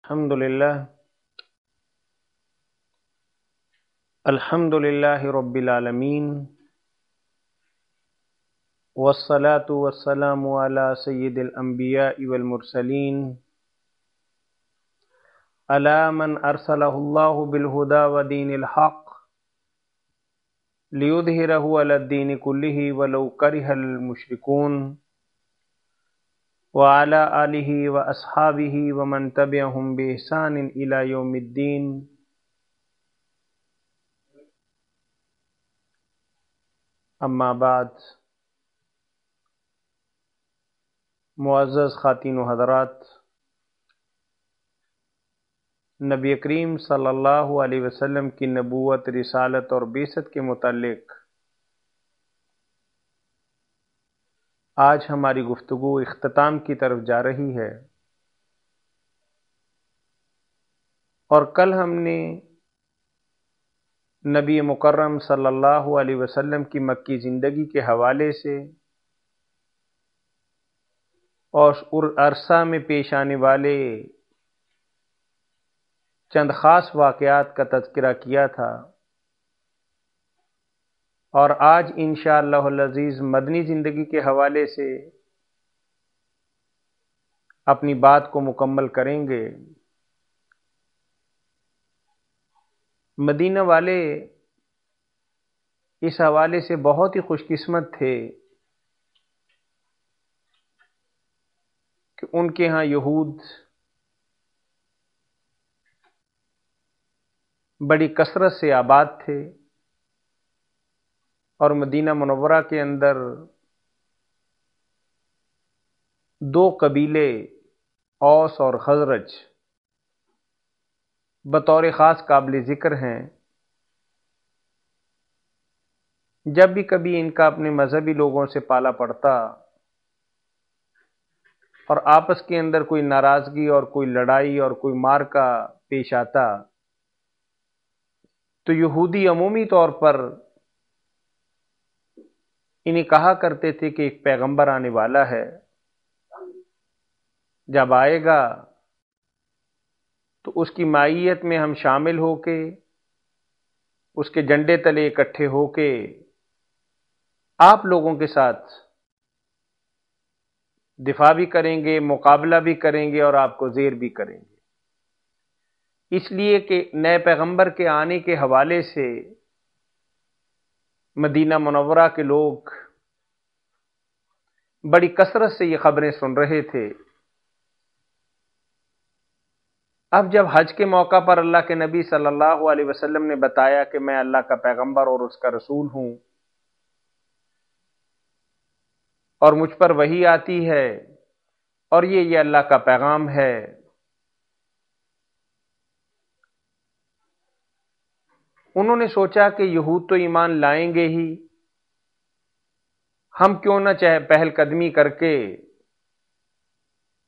الحمد للہ رب العالمین والصلاة والسلام علی سید الانبیاء والمرسلین علی من ارسلہ اللہ بالہدی ودین الحق لیظہرہ علی الدین کلہ ولو کرہ المشرکون وعلی آلہ واصحابہ ومن تبعہم بإحسان الی یوم الدین. اما بعد، معزز خواتین و حضرات، نبی کریم صلی اللہ علیہ وسلم کی نبوت، رسالت اور بعثت کے متعلق آج ہماری گفتگو اختتام کی طرف جا رہی ہے، اور کل ہم نے نبی مکرم صلی اللہ علیہ وسلم کی مکی زندگی کے حوالے سے اور عرصہ میں پیش آنے والے چند خاص واقعات کا تذکرہ کیا تھا، اور آج انشاءاللہ العزیز مدنی زندگی کے حوالے سے اپنی بات کو مکمل کریں گے. مدینہ والے اس حوالے سے بہت ہی خوش قسمت تھے کہ ان کے ہاں یہود بڑی کثرت سے آباد تھے، اور مدینہ منورہ کے اندر دو قبیلے اوس اور خزرج بطور خاص قابل ذکر ہیں. جب بھی کبھی ان کا اپنے مذہبی لوگوں سے پالا پڑتا اور آپس کے اندر کوئی ناراضگی اور کوئی لڑائی اور کوئی معرکہ پیش آتا، تو یہودی عمومی طور پر انہیں کہا کرتے تھے کہ ایک پیغمبر آنے والا ہے، جب آئے گا تو اس کی معیت میں ہم شامل ہو کے اس کے جھنڈے تلے اکٹھے ہو کے آپ لوگوں کے ساتھ دفاع بھی کریں گے، مقابلہ بھی کریں گے، اور آپ کو زیر بھی کریں گے. اس لیے کہ نئے پیغمبر کے آنے کے حوالے سے مدینہ منورہ کے لوگ بڑی کثرت سے یہ خبریں سن رہے تھے. اب جب حج کے موقع پر اللہ کے نبی صلی اللہ علیہ وسلم نے بتایا کہ میں اللہ کا پیغمبر اور اس کا رسول ہوں، اور مجھ پر وحی آتی ہے، اور یہ اللہ کا پیغام ہے، انہوں نے سوچا کہ یہود تو ایمان لائیں گے ہی، ہم کیوں نہ چاہے پہل قدمی کر کے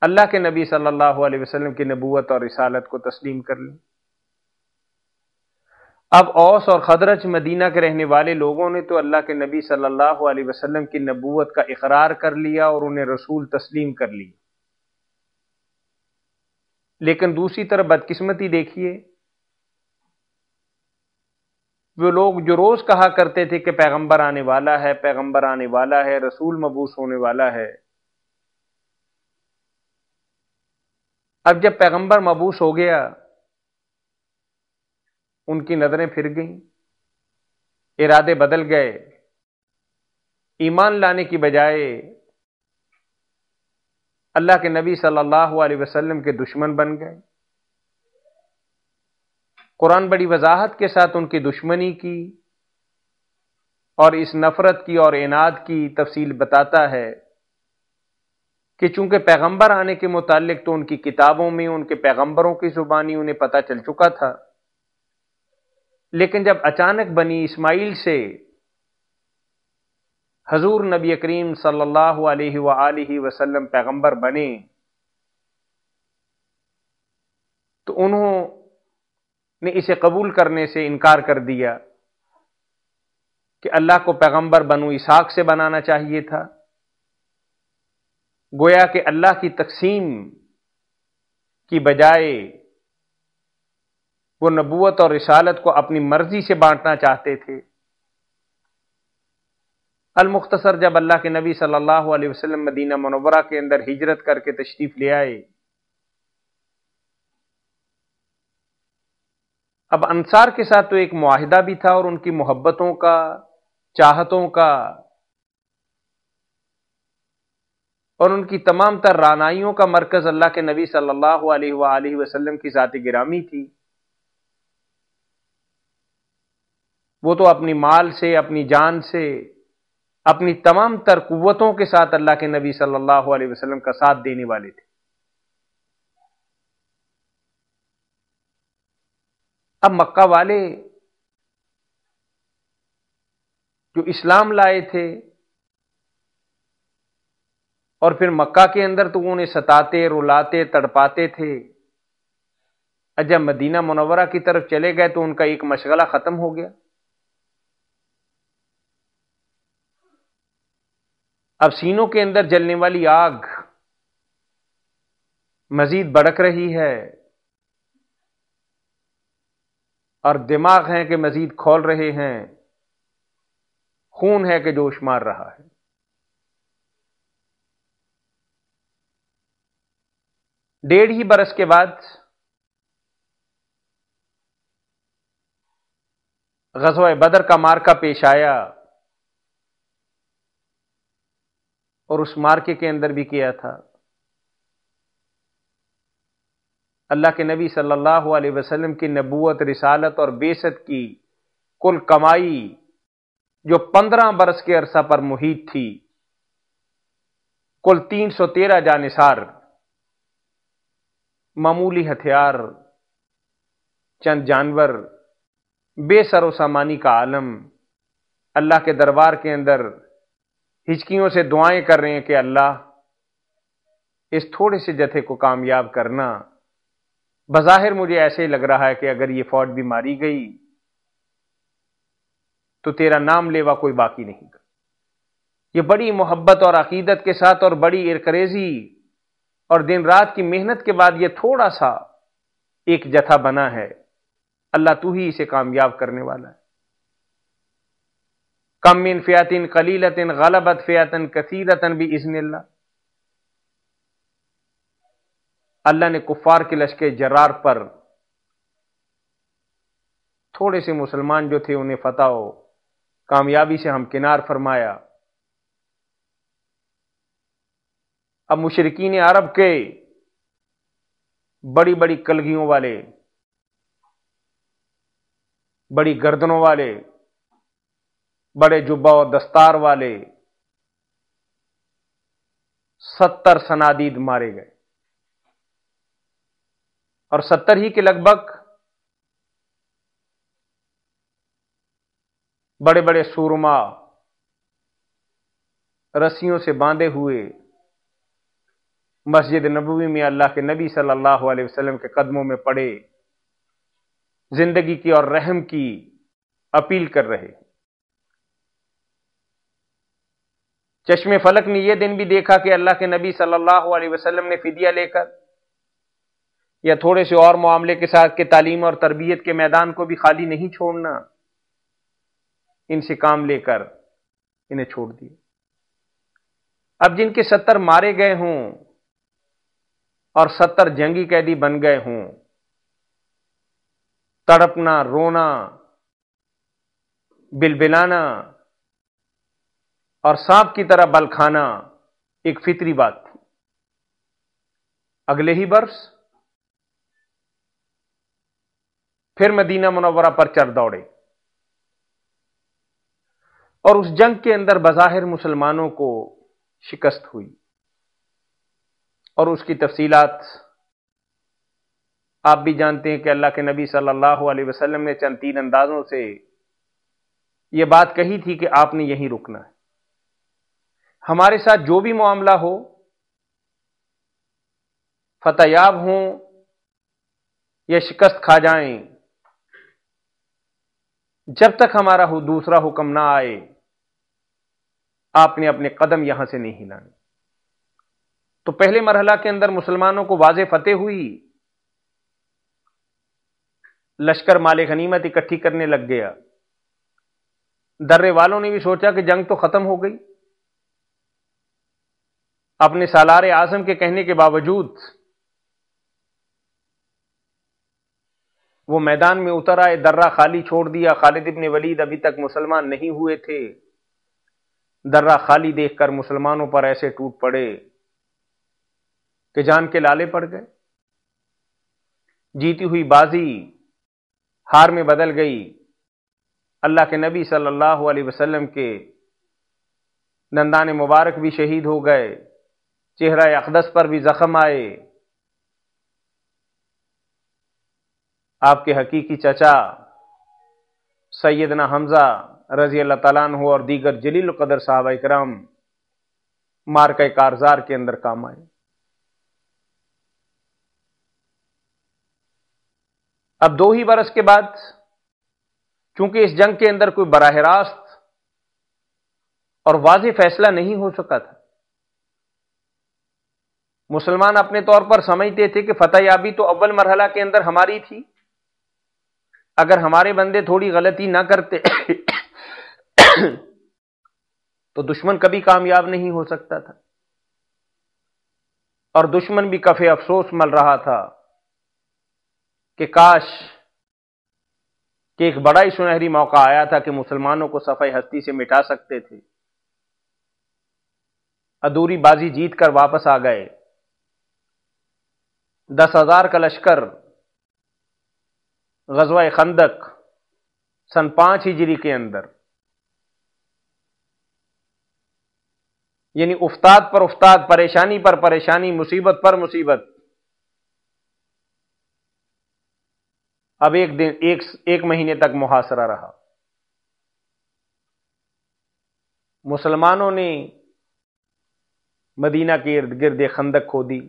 اللہ کے نبی صلی اللہ علیہ وسلم کی نبوت اور رسالت کو تسلیم کر لیں. اب اوس اور خزرج مدینہ کے رہنے والے لوگوں نے تو اللہ کے نبی صلی اللہ علیہ وسلم کی نبوت کا اقرار کر لیا اور انہیں رسول تسلیم کر لی. لیکن دوسری طرف بدقسمتی دیکھیے، وہ لوگ جو روز کہا کرتے تھے کہ پیغمبر آنے والا ہے، پیغمبر آنے والا ہے، رسول مبعوث ہونے والا ہے، اب جب پیغمبر مبعوث ہو گیا ان کی نظریں پھر گئیں، ارادے بدل گئے، ایمان لانے کی بجائے اللہ کے نبی صلی اللہ علیہ وسلم کے دشمن بن گئے. قرآن بڑی وضاحت کے ساتھ ان کی دشمنی کی اور اس نفرت کی اور عناد کی تفصیل بتاتا ہے کہ چونکہ پیغمبر آنے کے متعلق تو ان کی کتابوں میں ان کے پیغمبروں کی زبانی انہیں پتہ چل چکا تھا، لیکن جب اچانک بنی اسماعیل سے حضور نبی کریم صلی اللہ علیہ وآلہ وسلم پیغمبر بنے تو انہوں نے اسے قبول کرنے سے انکار کر دیا کہ اللہ کو پیغمبر بنو اسحاق سے بنانا چاہیے تھا. گویا کہ اللہ کی تقسیم کی بجائے وہ نبوت اور رسالت کو اپنی مرضی سے بانٹنا چاہتے تھے۔ المختصر، جب اللہ کے نبی صلی اللہ علیہ وسلم مدینہ منورہ کے اندر ہجرت کر کے تشریف لے آئے، اب انصار کے ساتھ تو ایک معاہدہ بھی تھا، اور ان کی محبتوں کا، چاہتوں کا، اور ان کی تمام تر رعنائیوں کا مرکز اللہ کے نبی صلی اللہ علیہ وآلہ وسلم کی ذات گرامی تھی۔ وہ تو اپنی مال سے، اپنی جان سے، اپنی تمام تر قوتوں کے ساتھ اللہ کے نبی صلی اللہ علیہ وسلم کا ساتھ دینے والے تھے۔ اب مکہ والے جو اسلام لائے تھے، اور پھر مکہ کے اندر تو انہیں ستاتے، رلاتے، تڑپاتے تھے، جب مدینہ منورہ کی طرف چلے گئے تو ان کا ایک مشغلہ ختم ہو گیا۔ اب سینوں کے اندر جلنے والی آگ مزید بھڑک رہی ہے، اور دماغ ہیں کہ مزید کھول رہے ہیں، خون ہے کہ جوش مار رہا ہے۔ ڈیڑھ ہی برس کے بعد غزوہ بدر کا مارکہ پیش آیا، اور اس مارکے کے اندر بھی کیا تھا اللہ کے نبی صلی اللہ علیہ وسلم کی نبوت، رسالت اور بعثت کی کل کمائی جو 15 برس کے عرصہ پر محیط تھی، کل 313 جانثار، معمولی ہتھیار، چند جانور، بے سر و سامانی کا عالم، اللہ کے دربار کے اندر ہچکیوں سے دعائیں کر رہے ہیں کہ اللہ اس تھوڑے سے جتھے کو کامیاب کرنا۔ بظاہر مجھے ایسے لگ رہا ہے کہ اگر یہ فوج بھی ماری گئی تو تیرا نام لیوا کوئی باقی نہیں گا۔ یہ بڑی محبت اور عقیدت کے ساتھ اور بڑی ارکریزی اور دن رات کی محنت کے بعد یہ تھوڑا سا ایک جتھا بنا ہے، اللہ تو ہی اسے کامیاب کرنے والا ہے۔ کم من فئۃ قلیلۃ غلبت فئۃ کثیرۃ باذن اللہ۔ اللہ نے کفار کے لشکر جرار پر تھوڑے سے مسلمان جو تھے انہیں فتح و کامیابی سے ہمکنار فرمایا۔ اب مشرکین عرب کے بڑی بڑی کلگیوں والے، بڑی گردنوں والے، بڑے جبہ و دستار والے 70 صنادید مارے گئے، اور 70 ہی کے لگ بھگ بڑے بڑے سورما رسیوں سے باندھے ہوئے مسجد نبوی میں اللہ کے نبی صلی اللہ علیہ وسلم کے قدموں میں پڑے، زندگی کی اور رحم کی اپیل کر رہے۔ چشم فلک نے یہ دن بھی دیکھا کہ اللہ کے نبی صلی اللہ علیہ وسلم نے فدیہ لے کر یا تھوڑے سے اور معاملے کے ساتھ کہ تعلیم اور تربیت کے میدان کو بھی خالی نہیں چھوڑنا، ان سے کام لے کر انہیں چھوڑ دیا۔ اب جن کے 70 مارے گئے ہوں اور 70 جنگی قیدی بن گئے ہوں، تڑپنا، رونا، بلبلانا اور سانپ کی طرح بل کھانا ایک فطری بات تھی۔ اگلے ہی برس پھر مدینہ منورہ پر چڑھ دوڑے، اور اس جنگ کے اندر بظاہر مسلمانوں کو شکست ہوئی، اور اس کی تفصیلات آپ بھی جانتے ہیں کہ اللہ کے نبی صلی اللہ علیہ وسلم نے چند 3 اندازوں سے یہ بات کہی تھی کہ آپ نے یہیں رکنا ہے۔ ہمارے ساتھ جو بھی معاملہ ہو، فتح یاب ہوں یا شکست کھا جائیں، جب تک ہمارا دوسرا حکم نہ آئے آپ نے اپنے قدم یہاں سے نہیں ہلانے۔ تو پہلے مرحلہ کے اندر مسلمانوں کو واضح فتح ہوئی، لشکر مال غنیمت اکٹھی کرنے لگ گیا۔ درے والوں نے بھی سوچا کہ جنگ تو ختم ہو گئی، اپنے سالار اعظم کے کہنے کے باوجود وہ میدان میں اتر آئے، درہ خالی چھوڑ دیا۔ خالد ابن ولید ابھی تک مسلمان نہیں ہوئے تھے، درہ خالی دیکھ کر مسلمانوں پر ایسے ٹوٹ پڑے کہ جان کے لالے پڑ گئے۔ جیتی ہوئی بازی ہار میں بدل گئی۔ اللہ کے نبی صلی اللہ علیہ وسلم کے دندان مبارک بھی شہید ہو گئے، چہرہ اقدس پر بھی زخم آئے۔ آپ کے حقیقی چچا سیدنا حمزہ رضی اللہ تعالیٰ عنہ اور دیگر جلیل القدر صحابہ کرام معرکہ کارزار کے اندر کام آئے۔ اب 2 ہی برس کے بعد، چونکہ اس جنگ کے اندر کوئی براہ راست اور واضح فیصلہ نہیں ہو سکا تھا، مسلمان اپنے طور پر سمجھتے تھے کہ فتح یابی تو اول مرحلہ کے اندر ہماری تھی، اگر ہمارے بندے تھوڑی غلطی نہ کرتے تو دشمن کبھی کامیاب نہیں ہو سکتا تھا، اور دشمن بھی کف افسوس مل رہا تھا کہ کاش کہ ایک بڑا ہی سنہری موقع آیا تھا کہ مسلمانوں کو صفحہ ہستی سے مٹا سکتے تھے۔ ادھوری بازی جیت کر واپس آ گئے۔ 10,000 کا لشکر غزوہ خندق سن 5 ہجری کے اندر، یعنی افتاد پر افتاد، پریشانی پر پریشانی، مصیبت پر مصیبت، اب ایک مہینے تک محاصرہ رہا۔ مسلمانوں نے مدینہ کے ارد گرد خندق کھودی،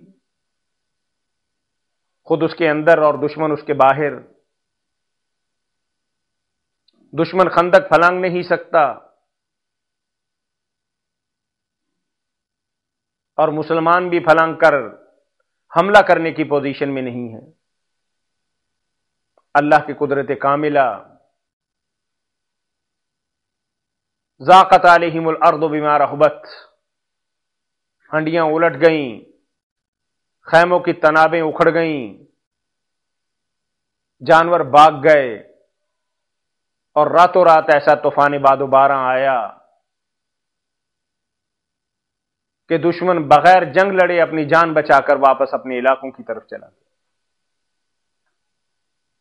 خود اس کے اندر اور دشمن اس کے باہر۔ دشمن خندق پھلانگ نہیں سکتا اور مسلمان بھی پھلانگ کر حملہ کرنے کی پوزیشن میں نہیں ہے۔ اللہ کی قدرت کاملہ، ضاقت علیہم الارض بما رحبت، ہنڈیاں الٹ گئیں، خیموں کی تنابیں اکھڑ گئیں، جانور بھاگ گئے، اور راتوں رات ایسا طوفان باد و باران آیا کہ دشمن بغیر جنگ لڑے اپنی جان بچا کر واپس اپنے علاقوں کی طرف چلا گیا۔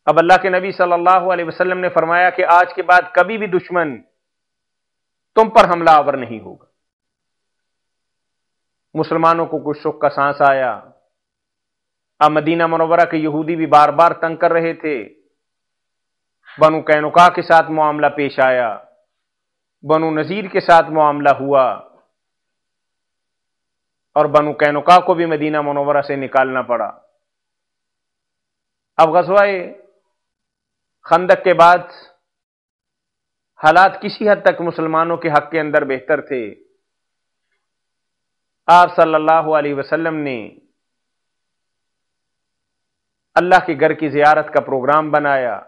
اب اللہ کے نبی صلی اللہ علیہ وسلم نے فرمایا کہ آج کے بعد کبھی بھی دشمن تم پر حملہ آور نہیں ہوگا۔ مسلمانوں کو کچھ سکھ کا سانس آیا۔ اب مدینہ منورہ کے یہودی بھی بار بار تنگ کر رہے تھے۔ بنو قینقاع کے ساتھ معاملہ پیش آیا، بنو نذیر کے ساتھ معاملہ ہوا، اور بنو قینقاع کو بھی مدینہ منورہ سے نکالنا پڑا۔ اب غزوہ خندق کے بعد حالات کسی حد تک مسلمانوں کے حق کے اندر بہتر تھے۔ آپ صلی اللہ علیہ وسلم نے اللہ کے گھر کی زیارت کا پروگرام بنایا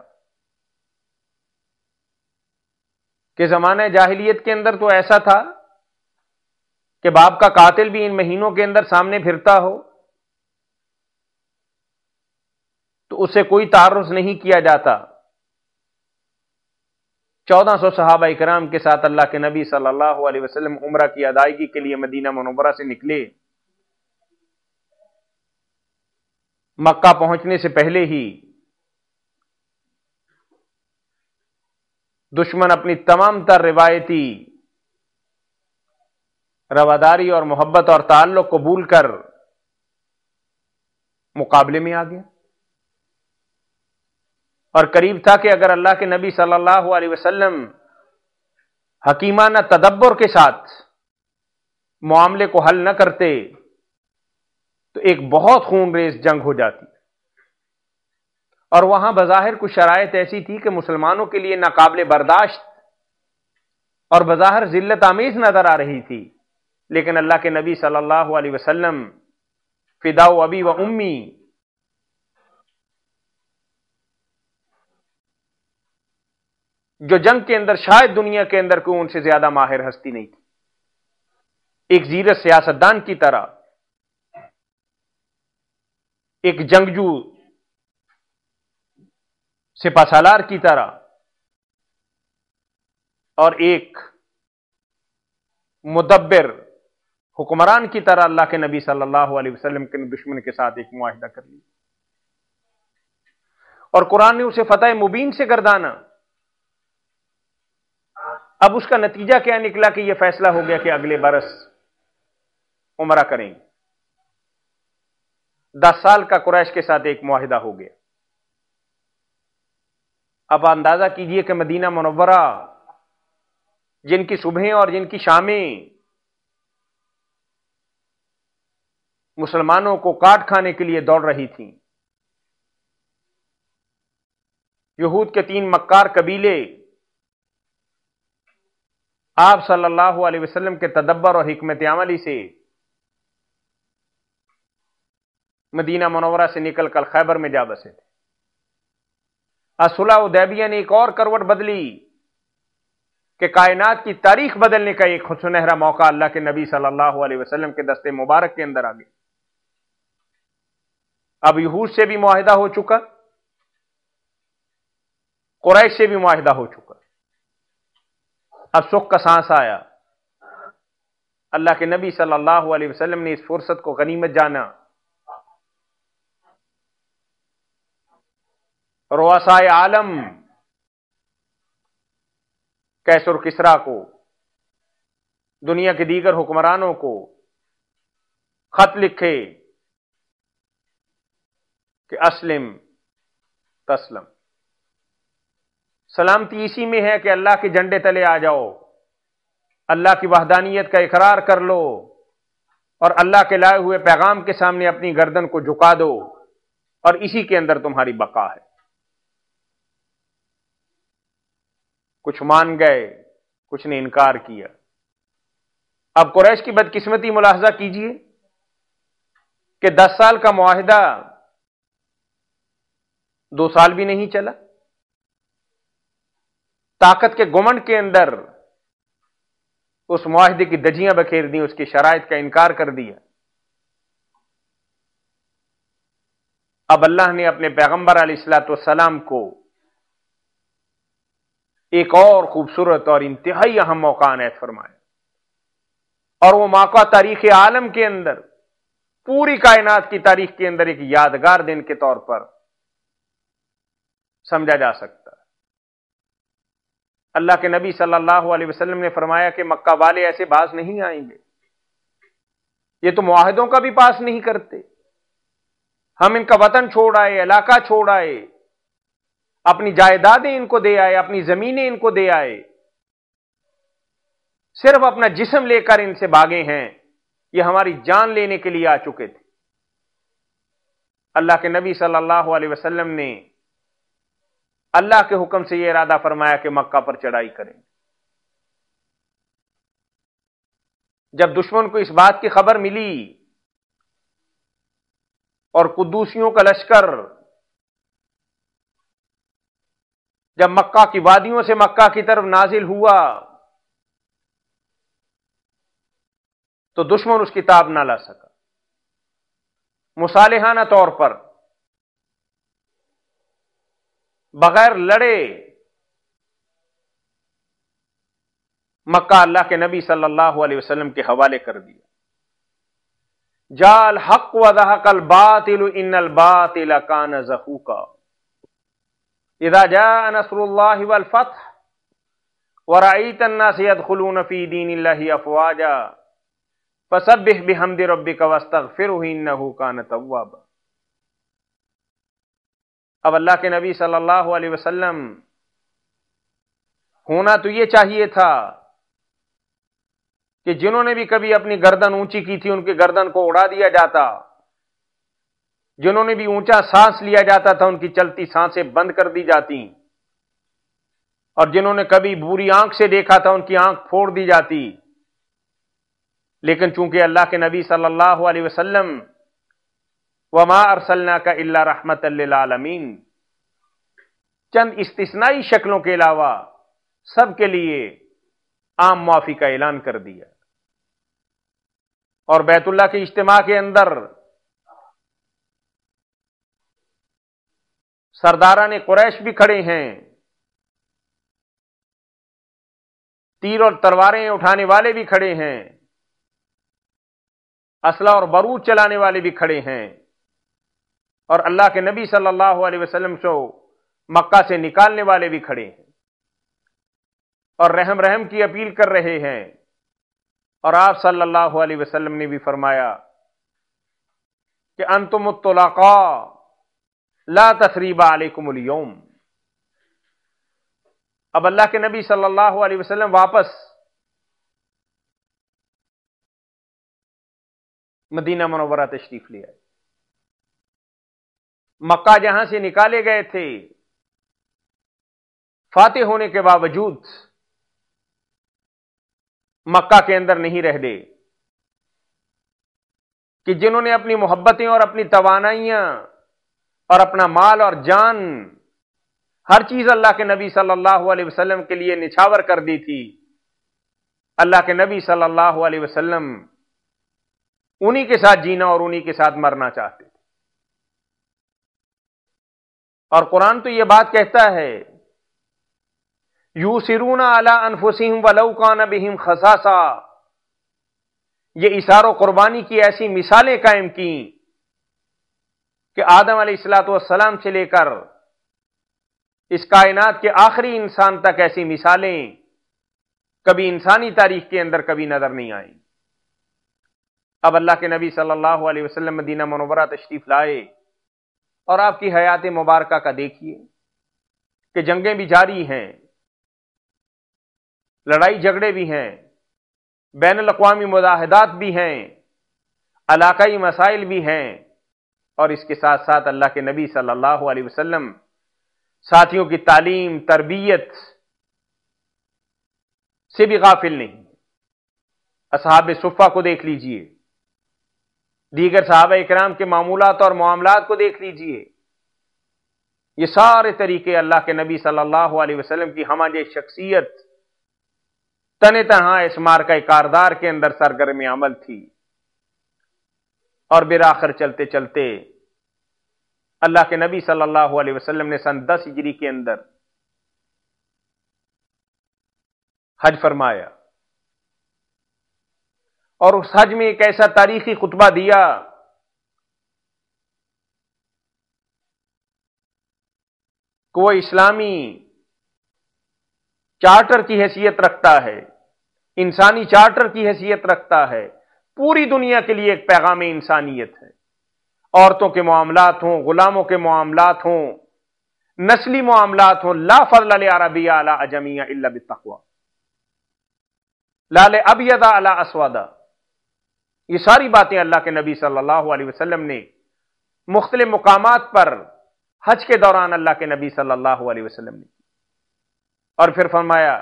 کہ زمانہ جاہلیت کے اندر تو ایسا تھا کہ باپ کا قاتل بھی ان مہینوں کے اندر سامنے پھرتا ہو تو اسے کوئی تعرض نہیں کیا جاتا۔ 1400 صحابہ کرام کے ساتھ اللہ کے نبی صلی اللہ علیہ وسلم عمرہ کی ادائیگی کے لیے مدینہ منورہ سے نکلے۔ مکہ پہنچنے سے پہلے ہی دشمن اپنی تمام تر روایتی رواداری اور محبت اور تعلق کو بھول کر مقابلے میں آ گیا، اور قریب تھا کہ اگر اللہ کے نبی صلی اللہ علیہ وسلم حکیمانہ تدبر کے ساتھ معاملے کو حل نہ کرتے تو ایک بہت خون ریز جنگ ہو جاتی، اور وہاں بظاہر کچھ شرائط ایسی تھی کہ مسلمانوں کے لیے ناقابل برداشت اور بظاہر ذلت آمیز نظر آ رہی تھی، لیکن اللہ کے نبی صلی اللہ علیہ وسلم فداء ابی و امی جو جنگ کے اندر شاید دنیا کے اندر کوئی ان سے زیادہ ماہر ہستی نہیں تھی، ایک زیرک سیاستدان کی طرح، ایک جنگجو سپہ سالار کی طرح، اور ایک مدبر حکمران کی طرح اللہ کے نبی صلی اللہ علیہ وسلم کے دشمن کے ساتھ ایک معاہدہ کر لیا، اور قرآن نے اسے فتح مبین سے گردانا۔ اب اس کا نتیجہ کیا نکلا کہ یہ فیصلہ ہو گیا کہ اگلے برس عمرہ کریں گے۔ 10 سال کا قریش کے ساتھ ایک معاہدہ ہو گیا۔ اب اندازہ کیجئے کہ مدینہ منورہ جن کی صبحیں اور جن کی شامیں مسلمانوں کو کاٹ کھانے کے لیے دوڑ رہی تھیں، یہود کے 3 مکار قبیلے آپ صلی اللہ علیہ وسلم کے تدبر اور حکمت عملی سے مدینہ منورہ سے نکل کر خیبر میں جا بسے تھے۔ صلح حدیبیہ نے ایک اور کروٹ بدلی کہ کائنات کی تاریخ بدلنے کا ایک سنہرا موقع اللہ کے نبی صلی اللہ علیہ وسلم کے دستے مبارک کے اندر آ گیا۔ اب یہود سے بھی معاہدہ ہو چکا، قریش سے بھی معاہدہ ہو چکا، اب سکھ کا سانس آیا۔ اللہ کے نبی صلی اللہ علیہ وسلم نے اس فرصت کو غنیمت جانا، رؤسائے عالم کیسر کسریٰ کو، دنیا کے دیگر حکمرانوں کو خط لکھے کہ اسلم تسلم، سلامتی اسی میں ہے کہ اللہ کے جھنڈے تلے آ جاؤ، اللہ کی وحدانیت کا اقرار کر لو، اور اللہ کے لائے ہوئے پیغام کے سامنے اپنی گردن کو جھکا دو، اور اسی کے اندر تمہاری بقا ہے۔ کچھ مان گئے، کچھ نے انکار کیا۔ اب قریش کی بدقسمتی ملاحظہ کیجئے کہ 10 سال کا معاہدہ 2 سال بھی نہیں چلا، طاقت کے گمنڈ کے اندر اس معاہدے کی دجیاں بکھیر دیں، اس کی شرائط کا انکار کر دیا۔ اب اللہ نے اپنے پیغمبر علیہ الصلوۃ والسلام کو ایک اور خوبصورت اور انتہائی اہم موقع عنایت فرمایا، اور وہ موقع تاریخ عالم کے اندر، پوری کائنات کی تاریخ کے اندر ایک یادگار دن کے طور پر سمجھا جا سکتا ہے۔ اللہ کے نبی صلی اللہ علیہ وسلم نے فرمایا کہ مکہ والے ایسے باز نہیں آئیں گے، یہ تو معاہدوں کا بھی پاس نہیں کرتے، ہم ان کا وطن چھوڑ آئے، علاقہ چھوڑ آئے، اپنی جائیدادیں ان کو دے آئے، اپنی زمینیں ان کو دے آئے، صرف اپنا جسم لے کر ان سے بھاگے ہیں، یہ ہماری جان لینے کے لیے آ چکے تھے۔ اللہ کے نبی صلی اللہ علیہ وسلم نے اللہ کے حکم سے یہ ارادہ فرمایا کہ مکہ پر چڑھائی کریں۔ جب دشمن کو اس بات کی خبر ملی اور قدوسیوں کا لشکر جب مکہ کی وادیوں سے مکہ کی طرف نازل ہوا تو دشمن اس کی تاب نہ لا سکا۔ مصالحانہ طور پر بغیر لڑے مکہ اللہ کے نبی صلی اللہ علیہ وسلم کے حوالے کر دیا۔ جاء الحق وزهق الباطل ان الباطل كان زهوقا اذا جاء نصر الله والفتح ورأيت الناس يدخلون في دين الله افواجا فسبح بحمد ربك واستغفره انه كان توابا۔ اب اللہ کے نبی صلی اللہ علیہ وسلم ہونا تو یہ چاہیے تھا کہ جنہوں نے بھی کبھی اپنی گردن اونچی کی تھی ان کی گردن کو اڑا دیا جاتا، جنہوں نے بھی اونچا سانس لیا جاتا تھا ان کی چلتی سانسیں بند کر دی جاتی، اور جنہوں نے کبھی بری آنکھ سے دیکھا تھا ان کی آنکھ پھوڑ دی جاتی۔ لیکن چونکہ اللہ کے نبی صلی اللہ علیہ وسلم وما ارسلناک الا رحمۃ للعالمین چند استثنائی شکلوں کے علاوہ سب کے لیے عام معافی کا اعلان کر دیا، اور بیت اللہ کے اجتماع کے اندر سرداران قریش بھی کھڑے ہیں، تیر اور تلواریں اٹھانے والے بھی کھڑے ہیں، اسلحہ اور بارود چلانے والے بھی کھڑے ہیں، اور اللہ کے نبی صلی اللہ علیہ وسلم کو مکہ سے نکالنے والے بھی کھڑے ہیں، اور رحم کی اپیل کر رہے ہیں۔ اور آپ صلی اللہ علیہ وسلم نے بھی فرمایا کہ انتم الطلقاء لا تثریب علیکم اليوم۔ اب اللہ کے نبی صلی اللہ علیہ وسلم واپس مدینہ منورہ تشریف لے آئے۔ مکہ جہاں سے نکالے گئے تھے، فاتح ہونے کے باوجود مکہ کے اندر نہیں رہ دے، کہ جنہوں نے اپنی محبتیں اور اپنی توانائیاں اور اپنا مال اور جان، ہر چیز اللہ کے نبی صلی اللہ علیہ وسلم کے لیے نچھاور کر دی تھی، اللہ کے نبی صلی اللہ علیہ وسلم انہی کے ساتھ جینا اور انہی کے ساتھ مرنا چاہتے تھے۔ اور قرآن تو یہ بات کہتا ہے، یوسرون علی انفسہم ولو کان بہم خصاصہ، یہ اثار و قربانی کی ایسی مثالیں قائم کی کہ آدم علیہ السلام سے لے کر اس کائنات کے آخری انسان تک ایسی مثالیں کبھی انسانی تاریخ کے اندر کبھی نظر نہیں آئیں۔ اب اللہ کے نبی صلی اللہ علیہ وسلم مدینہ منورہ تشریف لائے، اور آپ کی حیات مبارکہ کا دیکھیے کہ جنگیں بھی جاری ہیں، لڑائی جھگڑے بھی ہیں، بین الاقوامی مجاہدات بھی ہیں، علاقائی مسائل بھی ہیں، اور اس کے ساتھ ساتھ اللہ کے نبی صلی اللہ علیہ وسلم ساتھیوں کی تعلیم تربیت سے بھی غافل نہیں۔ اصحاب صفہ کو دیکھ لیجئے، دیگر صحابہ اکرام کے معمولات اور معاملات کو دیکھ لیجئے، یہ سارے طریقے اللہ کے نبی صلی اللہ علیہ وسلم کی ہماری شخصیت تن تنہا اس مارکہ کاردار کے اندر سرگرم عمل تھی۔ اور بالآخر چلتے چلتے اللہ کے نبی صلی اللہ علیہ وسلم نے سن 10 ہجری کے اندر حج فرمایا، اور اس حج میں ایک ایسا تاریخی خطبہ دیا کہ وہ اسلامی چارٹر کی حیثیت رکھتا ہے، انسانی چارٹر کی حیثیت رکھتا ہے، پوری دنیا کے لیے ایک پیغام انسانیت ہے۔ عورتوں کے معاملات ہوں، غلاموں کے معاملات ہوں، نسلی معاملات ہوں، لا فضل لعربی علی اجمی الا بالتقوی، لا لابیض علی اسود، یہ ساری باتیں اللہ کے نبی صلی اللہ علیہ وسلم نے مختلف مقامات پر حج کے دوران اللہ کے نبی صلی اللہ علیہ وسلم نے، اور پھر فرمایا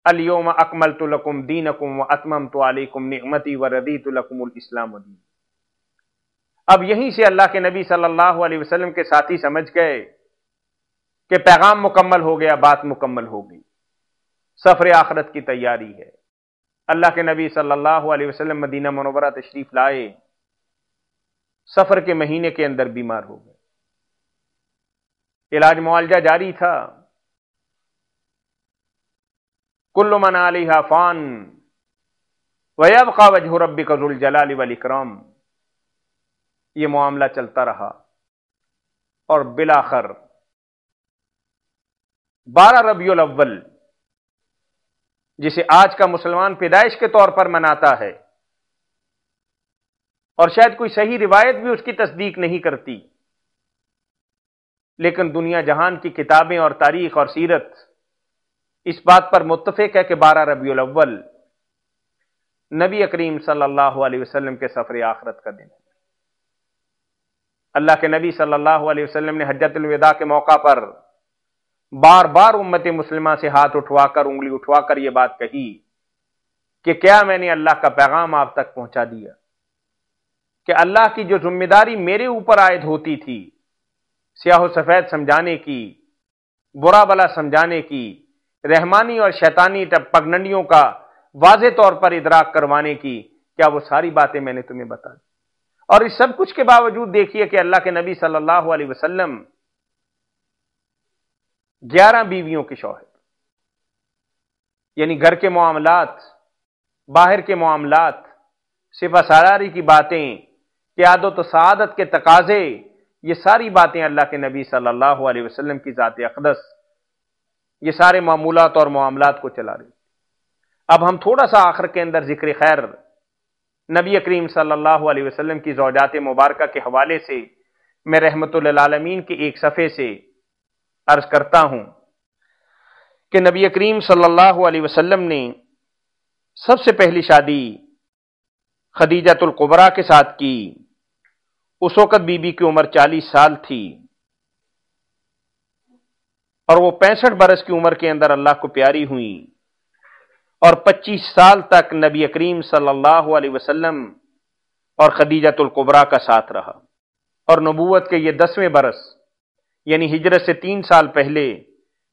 الیوم اکملت لکم دینکم واتممت علیکم نعمتی ورضیت لکم الاسلام دینا۔ اب یہیں سے اللہ کے نبی صلی اللہ علیہ وسلم کے ساتھی سمجھ گئے کہ پیغام مکمل ہو گیا، بات مکمل ہو گئی، سفر آخرت کی تیاری ہے۔ اللہ کے نبی صلی اللہ علیہ وسلم مدینہ منورہ تشریف لائے، سفر کے مہینے کے اندر بیمار ہو گئے، علاج معالجہ جاری تھا۔ کل من علیہا فان ویبقى وجہ ربک ذو الجلال والاکرام، یہ معاملہ چلتا رہا، اور بالآخر 12 ربیع الاول، جسے آج کا مسلمان پیدائش کے طور پر مناتا ہے، اور شاید کوئی صحیح روایت بھی اس کی تصدیق نہیں کرتی، لیکن دنیا جہان کی کتابیں اور تاریخ اور سیرت اس بات پر متفق ہے کہ 12 ربیع الاول نبی کریم صلی اللہ علیہ وسلم کے سفر آخرت کا دن ہے۔ اللہ کے نبی صلی اللہ علیہ وسلم نے حجۃ الوداع کے موقع پر بار بار امت مسلمہ سے ہاتھ اٹھوا کر، انگلی اٹھوا کر یہ بات کہی کہ کیا میں نے اللہ کا پیغام آپ تک پہنچا دیا، کہ اللہ کی جو ذمہ داری میرے اوپر عائد ہوتی تھی سیاہ و سفید سمجھانے کی، برا بلا سمجھانے کی، رحمانی اور شیطانی پگڈنڈیوں کا واضح طور پر ادراک کروانے کی، کیا وہ ساری باتیں میں نے تمہیں بتا دی؟ اور اس سب کچھ کے باوجود دیکھیے کہ اللہ کے نبی صلی اللہ علیہ وسلم 11 بیویوں کے شوہر، یعنی گھر کے معاملات، باہر کے معاملات، صفہ سالاری کی باتیں، قیادت و سعادت کے تقاضے، یہ ساری باتیں اللہ کے نبی صلی اللہ علیہ وسلم کی ذات اقدس یہ سارے معمولات اور معاملات کو چلا رہی۔ اب ہم تھوڑا سا آخر کے اندر ذکر خیر نبی کریم صلی اللہ علیہ وسلم کی زوجات مبارکہ کے حوالے سے میں رحمت للعالمین کے ایک صفحے سے عرض کرتا ہوں کہ نبی کریم صلی اللہ علیہ وسلم نے سب سے پہلی شادی خدیجۃ الکبریٰ کے ساتھ کی۔ اس وقت بی بی کی عمر 40 سال تھی اور وہ 65 برس کی عمر کے اندر اللہ کو پیاری ہوئی، اور 25 سال تک نبی کریم صلی اللہ علیہ وسلم اور خدیجۃ الکبریٰ کا ساتھ رہا، اور نبوت کے یہ 10ویں برس یعنی ہجرت سے 3 سال پہلے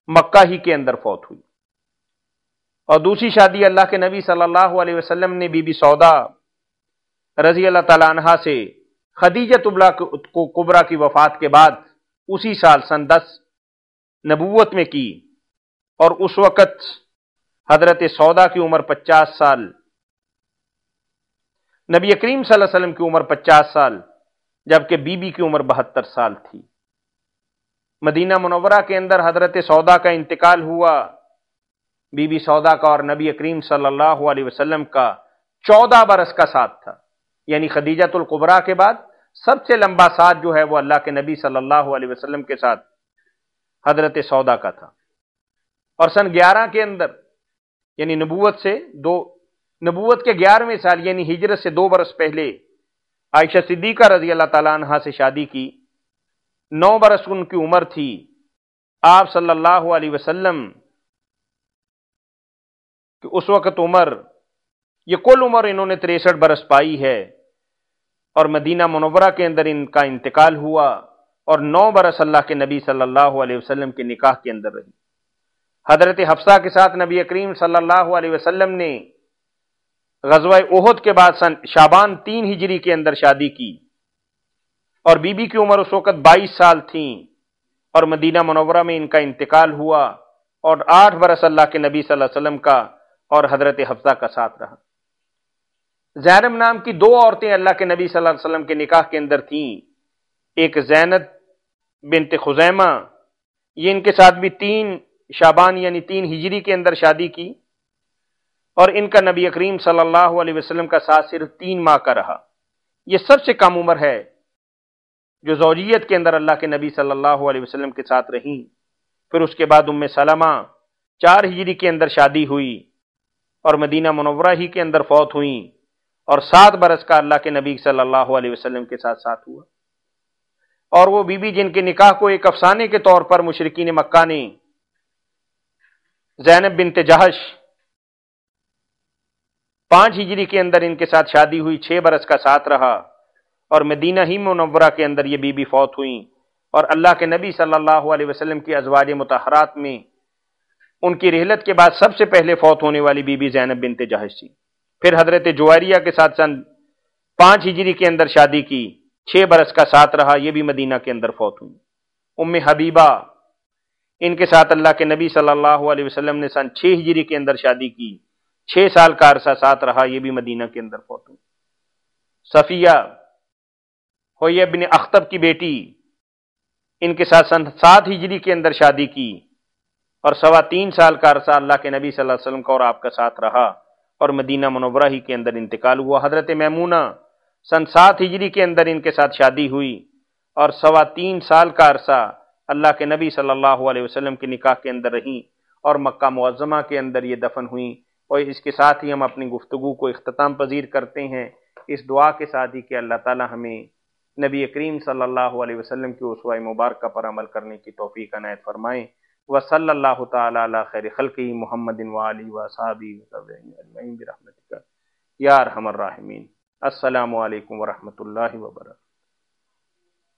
مکہ ہی کے اندر فوت ہوئی۔ اور دوسری شادی اللہ کے نبی صلی اللہ علیہ وسلم نے بی بی سودا رضی اللہ تعالیٰ عنہا سے خدیجۃ کبریٰ کی وفات کے بعد اسی سال سن 10 نبوت میں کی، اور اس وقت حضرت سودا کی عمر 50 سال، نبی کریم صلی اللہ علیہ وسلم کی عمر 50 سال، جبکہ بی بی کی عمر 72 سال تھی۔ مدینہ منورہ کے اندر حضرت سودا کا انتقال ہوا، بی بی سودا کا اور نبی کریم صلی اللہ علیہ وسلم کا 14 برس کا ساتھ تھا، یعنی خدیجۃ الکبریٰ کے بعد سب سے لمبا ساتھ جو ہے وہ اللہ کے نبی صلی اللہ علیہ وسلم کے ساتھ حضرت سودا کا تھا۔ اور سن 11 کے اندر یعنی نبوت کے 11ویں سال یعنی ہجرت سے 2 برس پہلے عائشہ صدیقہ رضی اللہ تعالیٰ عنہا سے شادی کی۔ 9 برس ان کی عمر تھی۔ آپ صلی اللہ علیہ وسلم کہ اس وقت عمر، یہ کل عمر انہوں نے 63 برس پائی ہے، اور مدینہ منورہ کے اندر ان کا انتقال ہوا، اور 9 برس اللہ کے نبی صلی اللہ علیہ وسلم کے نکاح کے اندر رہی۔ حضرت حفصہ کے ساتھ نبی کریم صلی اللہ علیہ وسلم نے غزوہ احد کے بعد سن شعبان 3 ہجری کے اندر شادی کی، اور بی بی کی عمر اس وقت 22 سال تھیں، اور مدینہ منورہ میں ان کا انتقال ہوا، اور 8 برس اللہ کے نبی صلی اللہ علیہ وسلم کا اور حضرت حفصہ کا ساتھ رہا۔ زینب نام کی 2 عورتیں اللہ کے نبی صلی اللہ علیہ وسلم کے نکاح کے اندر تھیں، ایک زینب بنت خزیمہ، یہ ان کے ساتھ بھی 3 شعبان یعنی 3 ہجری کے اندر شادی کی، اور ان کا نبی کریم صلی اللہ علیہ وسلم کا ساتھ صرف 3 ماہ کا رہا۔ یہ سب سے کم عمر ہے جو زوجیت کے اندر اللہ کے نبی صلی اللہ علیہ وسلم کے ساتھ رہیں۔ پھر اس کے بعد ام سلمہ 4 ہجری کے اندر شادی ہوئی، اور مدینہ منورہ ہی کے اندر فوت ہوئیں، اور 7 برس کا اللہ کے نبی صلی اللہ علیہ وسلم کے ساتھ ہوا۔ اور وہ بی بی جن کے نکاح کو ایک افسانے کے طور پر مشرکین مکہ نے زینب بنت جہش 5 ہجری کے اندر ان کے ساتھ شادی ہوئی، 6 برس کا ساتھ رہا، اور مدینہ ہی منورہ کے اندر یہ بی بی فوت ہوئیں، اور اللہ کے نبی صلی اللہ علیہ وسلم کی ازواج مطہرات میں ان کی رحلت کے بعد سب سے پہلے فوت ہونے والی بی بی زینب بنت جہش تھی۔ پھر حضرت جویریہ کے ساتھ سن 5 ہجری کے اندر شادی کی، 6 برس کا ساتھ رہا، یہ بھی مدینہ کے اندر فوت ہوئی۔ ام حبیبہ، ان کے ساتھ اللہ کے نبی صلی اللہ علیہ وسلم نے سن 6 ہجری کے اندر شادی کی، 6 سال کا عرصہ ساتھ رہا، یہ بھی مدینہ کے اندر فوت ہوئی۔ صفیہ ہویہ بن اخطب کی بیٹی، ان کے ساتھ سن 7 ہجری کے اندر شادی کی، اور 3.25 سال کا عرصہ اللہ کے نبی صلی اللہ علیہ وسلم کا اور آپ کا ساتھ رہا، اور مدینہ منورہ ہی کے اندر انتقال ہوا۔ حضرت میمونہ سن 7 ہجری کے اندر ان کے ساتھ شادی ہوئی، اور 3.25 سال کا عرصہ اللہ کے نبی صلی اللہ علیہ وسلم کے نکاح کے اندر رہیں، اور مکہ معظمہ کے اندر یہ دفن ہوئیں۔ اور اس کے ساتھ ہی ہم اپنی گفتگو کو اختتام پذیر کرتے ہیں اس دعا کے ساتھ ہی کہ اللہ تعالی ہمیں نبی کریم صلی اللہ علیہ وسلم کی اسوہ مبارکہ پر عمل کرنے کی توفیق عنایت فرمائیں۔ وصلی اللہ تعالی علی خیر خلقہ محمد وآلہ وصحبہ اجمعین برحمتک یا ارحم الراحمین۔ السلام علیکم ورحمۃ اللہ وبرکاتہ۔